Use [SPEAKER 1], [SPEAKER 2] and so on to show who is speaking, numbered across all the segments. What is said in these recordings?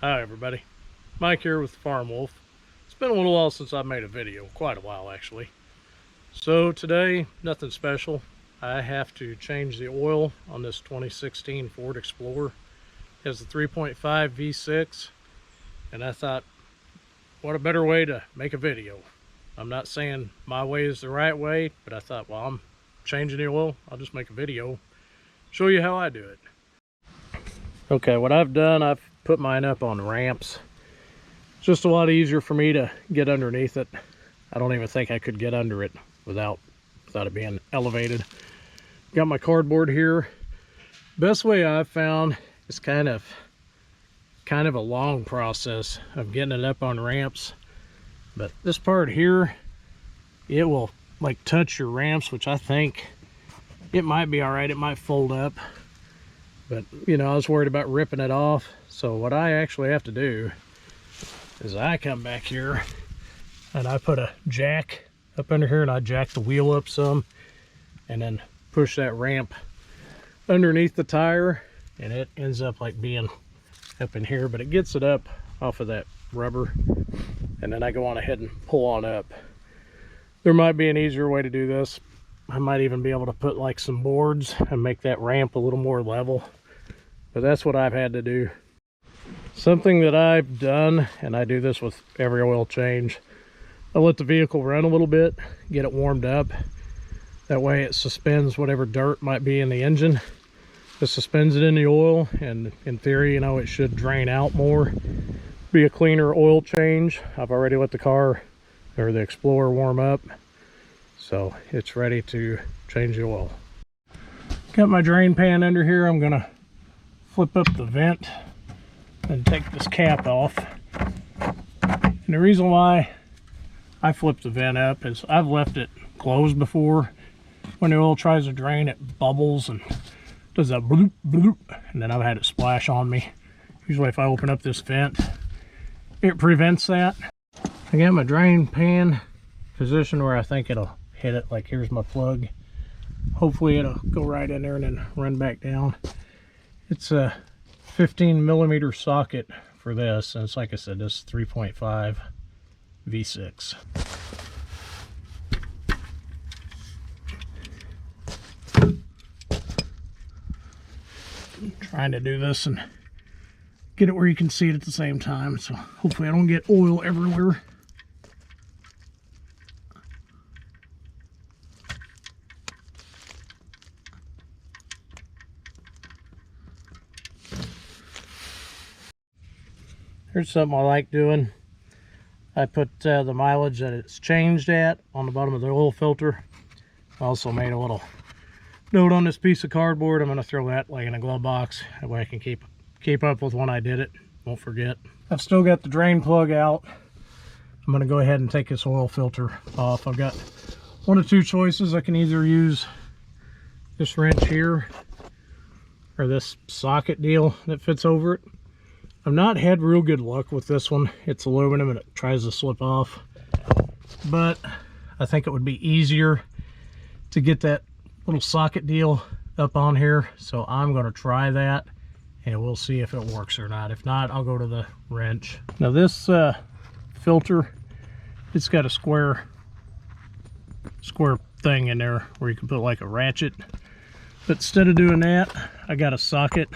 [SPEAKER 1] Hi everybody, Mike here with Farm Wolf. It's been a little while since I've made a video, quite a while actually. So today, nothing special. I have to change the oil on this 2016 Ford Explorer. It has a 3.5 V6, and I thought, what a better way to make a video. I'm not saying my way is the right way, but I thought, well, I'm changing the oil, I'll just make a video, show you how I do it. Okay, what I've done, I've put mine up on ramps. It's just a lot easier for me to get underneath it. I don't even think I could get under it without it being elevated. Got my cardboard here. Best way I've found is kind of a long process of getting it up on ramps. But this part here, it will like touch your ramps, which I think it might be all right. It might fold up. But, you know, I was worried about ripping it off. So what I actually have to do is I come back here and I put a jack up under here and I jack the wheel up some and then push that ramp underneath the tire, and it ends up like being up in here, but it gets it up off of that rubber, and then I go on ahead and pull on up. There might be an easier way to do this. I might even be able to put like some boards and make that ramp a little more level, but that's what I've had to do. Something that I've done, and I do this with every oil change, I let the vehicle run a little bit, get it warmed up. That way it suspends whatever dirt might be in the engine. It suspends it in the oil, and in theory, you know, it should drain out more, be a cleaner oil change. I've already let the car or the Explorer warm up, so it's ready to change the oil. Got my drain pan under here. I'm gonna flip up the vent and take this cap off. And the reason why I flipped the vent up is I've left it closed before. When the oil tries to drain, it bubbles and does that bloop bloop, and then I've had it splash on me. Usually if I open up this vent, it prevents that. I got my drain pan positioned where I think it'll hit it. Like, here's my plug. Hopefully it'll go right in there and then run back down. It's a 15mm socket for this, and it's, like I said, this 3.5 V6. I'm trying to do this and get it where you can see it at the same time, so hopefully I don't get oil everywhere. Here's something I like doing. I put the mileage that it's changed at on the bottom of the oil filter. I also made a little note on this piece of cardboard. I'm going to throw that like in a glove box. That way I can keep up with when I did it. Won't forget. I've still got the drain plug out. I'm going to go ahead and take this oil filter off. I've got one of two choices. I can either use this wrench here or this socket deal that fits over it. I've not had real good luck with this one. It's aluminum and it tries to slip off, but I think it would be easier to get that little socket deal up on here, so I'm going to try that and we'll see if it works or not. If not, I'll go to the wrench. Now this filter, it's got a square thing in there where you can put like a ratchet, but instead of doing that, I got a socket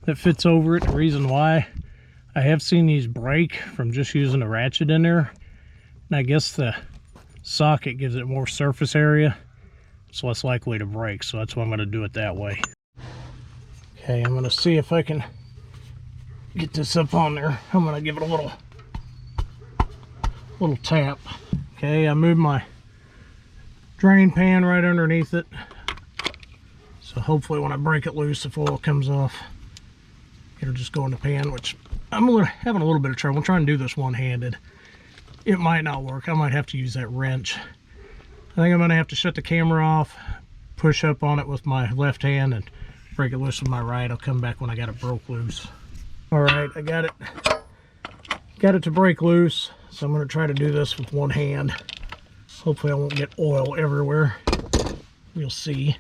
[SPEAKER 1] that fits over it. The reason why, I have seen these break from just using a ratchet in there, and I guess the socket gives it more surface area. It's less likely to break, so that's why I'm going to do it that way. Okay, I'm going to see if I can get this up on there. I'm going to give it a little tap. Okay, I moved my drain pan right underneath it, so hopefully when I break it loose, if oil comes off, it'll just go in the pan, which I'm having a little bit of trouble. I'm trying to do this one-handed. It might not work. I might have to use that wrench. I think I'm going to have to shut the camera off, push up on it with my left hand, and break it loose with my right. I'll come back when I got it broke loose. All right, I got it to break loose, so I'm going to try to do this with one hand. Hopefully I won't get oil everywhere. We'll see.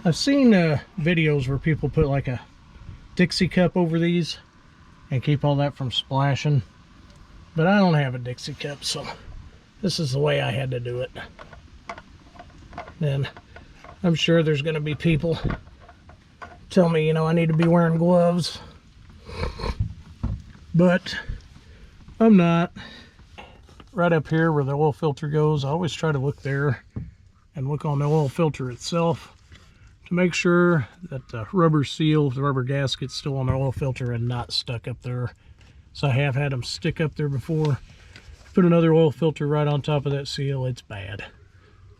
[SPEAKER 1] I've seen videos where people put like a Dixie cup over these and keep all that from splashing, but I don't have a Dixie cup, so this is the way I had to do it. And I'm sure there's going to be people tell me, you know, I need to be wearing gloves, but I'm not. Right up here where the oil filter goes, I always try to look there and look on the oil filter itself to make sure that the rubber seal, the rubber gasket's still on the oil filter and not stuck up there. So I have had them stick up there before. Put another oil filter right on top of that seal, it's bad.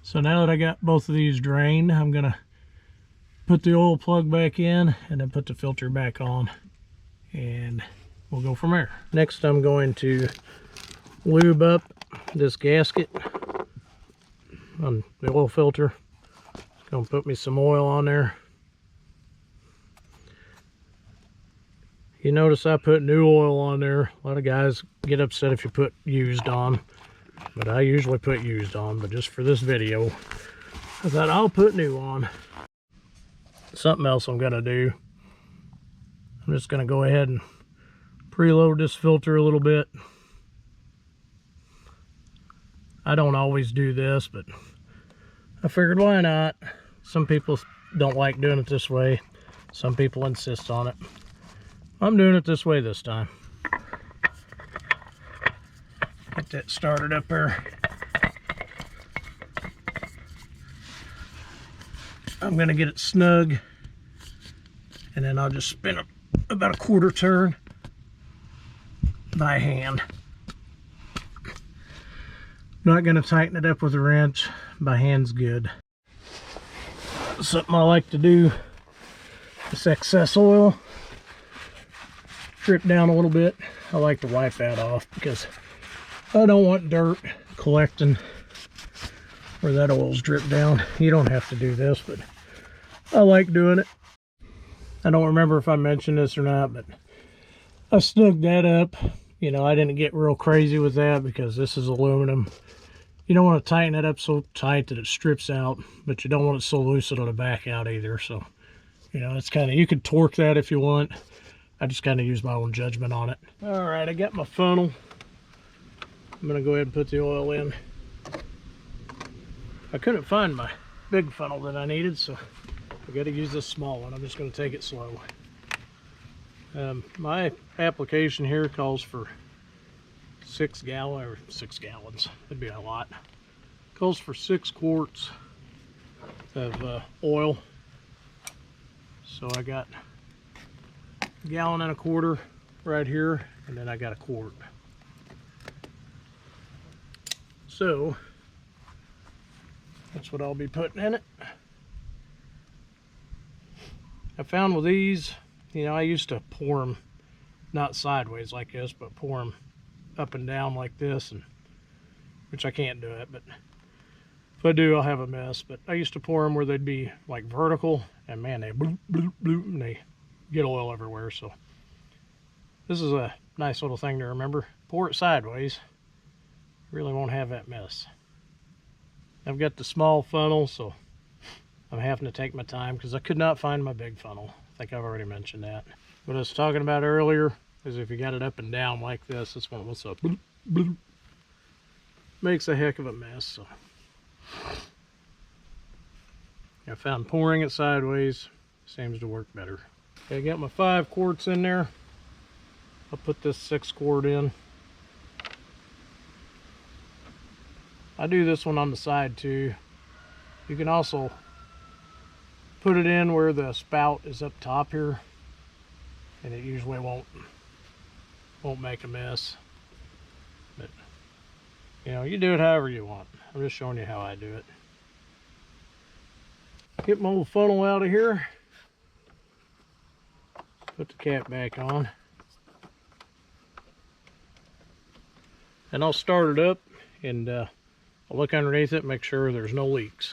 [SPEAKER 1] So now that I got both of these drained, I'm gonna put the oil plug back in and then put the filter back on, and we'll go from there. Next, I'm going to lube up this gasket on the oil filter. It's gonna put me some oil on there. You notice I put new oil on there. A lot of guys get upset if you put used on, but I usually put used on, but just for this video, I thought I'll put new on. Something else I'm gonna do, I'm just gonna go ahead and preload this filter a little bit. I don't always do this, but I figured why not? Some people don't like doing it this way. Some people insist on it. I'm doing it this way this time. Get that started up there. I'm gonna get it snug, and then I'll just spin it about a quarter turn by hand. Not going to tighten it up with a wrench. By hand's good. Something I like to do, this excess oil drip down a little bit. I like to wipe that off because I don't want dirt collecting where that oil's dripped down. You don't have to do this, but I like doing it. I don't remember if I mentioned this or not, but I snugged that up. You know, I didn't get real crazy with that because this is aluminum. You don't want to tighten it up so tight that it strips out, but you don't want it so loose it'll back out either. So, you know, it's kind of, you could torque that if you want. I just kind of use my own judgment on it. All right, I got my funnel. I'm going to go ahead and put the oil in. I couldn't find my big funnel that I needed, so I got to use this small one. I'm just going to take it slow. My application here calls for 6 gallons. That'd be a lot. Calls for 6 quarts of oil. So I got a gallon and a quarter right here, and then I got a quart. So that's what I'll be putting in it. I found with these, you know, I used to pour them not sideways like this, but pour them up and down like this, and which I can't do it, but if I do, I'll have a mess. But I used to pour them where they'd be like vertical, and man, they bloop, bloop, bloop, and they get oil everywhere. So this is a nice little thing to remember. Pour it sideways, really won't have that mess. I've got the small funnel, so I'm having to take my time because I could not find my big funnel. I think I've already mentioned that. What I was talking about earlier is if you got it up and down like this, this one, what's up, bloop, bloop, makes a heck of a mess. So I found pouring it sideways seems to work better. Okay, I got my 5 quarts in there. I'll put this 6 quart in. I do this one on the side too. You can also put it in where the spout is up top here, and it usually won't make a mess. But you know, you do it however you want. I'm just showing you how I do it. Get my little funnel out of here. Put the cap back on. And I'll start it up, and I'll look underneath it, make sure there's no leaks.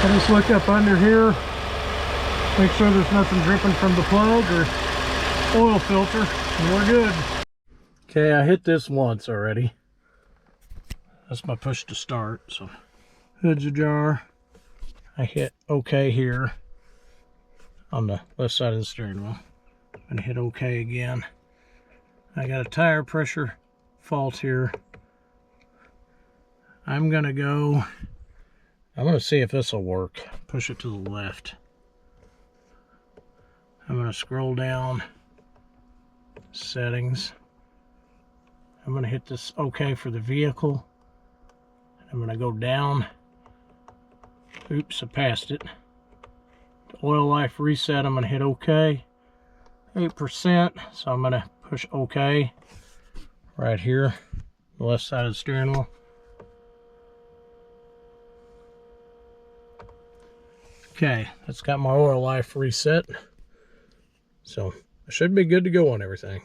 [SPEAKER 1] I just look up under here, make sure there's nothing dripping from the plug or oil filter, and we're good. Okay, I hit this once already. That's my push to start. So hood's ajar. I hit OK here on the left side of the steering wheel. I'm gonna hit OK again. I got a tire pressure fault here. I'm gonna see if this will work. Push it to the left. I'm gonna scroll down, settings. I'm gonna hit this OK for the vehicle. I'm gonna go down. Oops, I passed it. The oil life reset, I'm gonna hit OK. 8%, so I'm gonna push OK right here, the left side of the steering wheel. Okay, that's got my oil life reset. So I should be good to go on everything.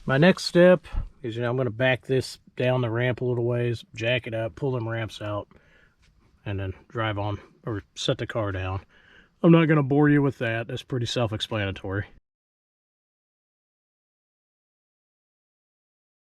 [SPEAKER 1] My next step is, I'm gonna back this down the ramp a little ways, jack it up, pull them ramps out, and then drive on or set the car down. I'm not gonna bore you with that. That's pretty self-explanatory.